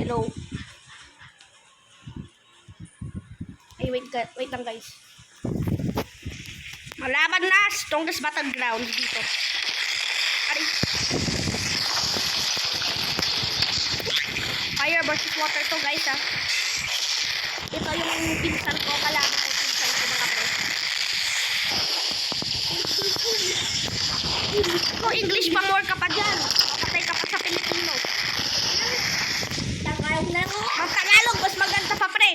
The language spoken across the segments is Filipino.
Hello. Ay, wait lang guys. Malaban na. Strongest battleground dito. Aray. Fire versus water to guys ha. Ito yung pinsan ko. Kalaban ko pinsan ko mga pre. Kung English pa more ka pa dyan. Kapatay ka pa sa Pilipino. Tagalog na ako. Ang Tagalog, mas maganda pa pre.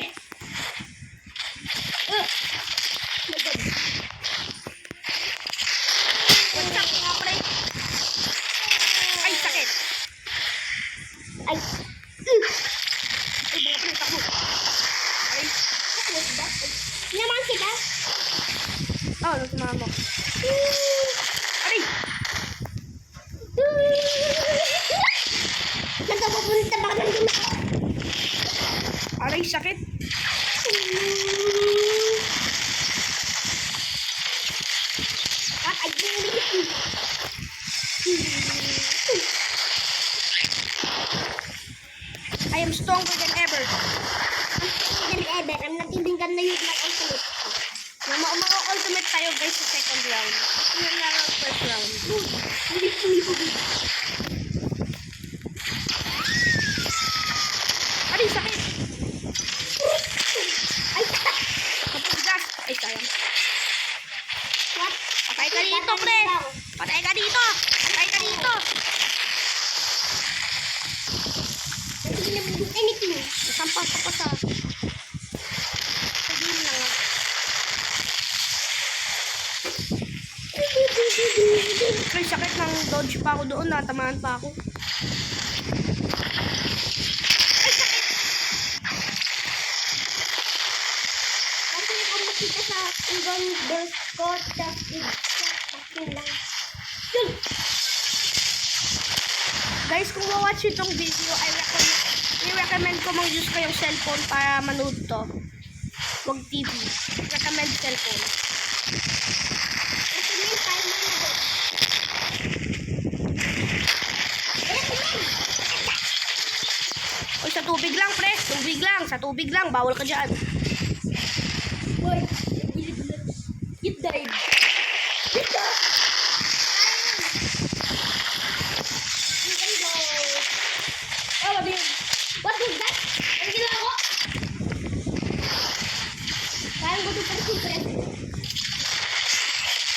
What's up mga pre? Ay, sakit. Ay. Ay, mga pre, takbo. Ay, Naman kita. oh, nagsumahan mo. Aray! Nagpapunta ba ka ng ako? Aray, sakit. Ay, I am stronger than ever. I'm natibinggan na yun ng ultimate. Mga ultimate tayo guys sa second round. Yun lang ang first round. Hindi ko. Aray, sakit. Ay, Kapagdas. Ay, sayang. what? Patay ka dito, pre. Patay ka dito. Patay ka dito. Hindi naman do anything. Nasampas ako sa... Sabihin lang ah. Ay, sakit ng dodge pa ako doon. Natamaan pa ako. Ay, sakit. Kasi kung makita sa ibang birth ko, tapos lang. Yun! Guys, kung watch itong video, i-recommend ko mag-use kayong cellphone para manood to. Huwag TV. Recommend cellphone. Kasi may time na doon. Uy, sa tubig lang, pre. Tubig lang. Sa tubig lang. Bawal ka dyan. Boy, you died. Dito! You can go. Oh, what was that? Ano ginawa ko? Parang gusto pa rin surprise.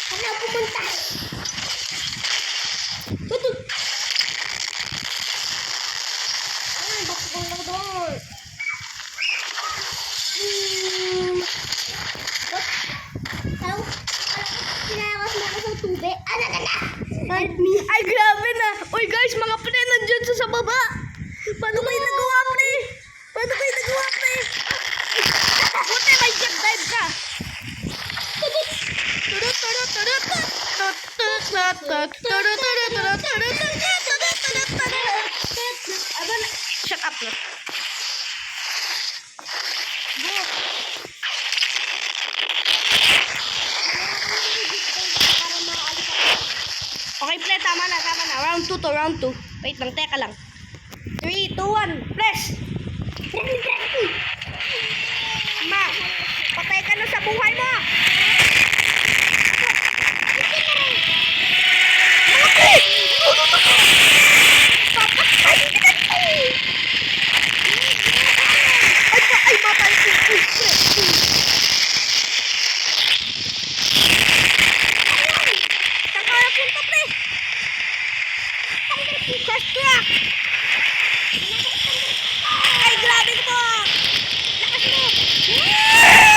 Saan ako pumunta? Tutu! Ba't ko lang doon? What? Parang kinakakas mo ako sa tubig. Ano na na? Help me. Ay, grabe na. Uy, guys, mga pre, nandyan sa baba. Paano kayo nagawa, pre? Paano kayo nagawa, pre? Buti, may jet dive ka. Turut, turut, turut, turut, turut, turut, turut, turut, turut, turut, turut, turut, turut. Aba na. Shut up na. Go. Okay, pre, tama na. Round 2 to, round 2. Wait lang, teka lang. 3, 2, 1, press! Ma, patay ka na sa buhay mo! Mga pre! Papatay kita to! Ay, matay ko! Uy, pre! Saan ka napunta, pre? Crush track! Ay, grabe mo! Lakas mo!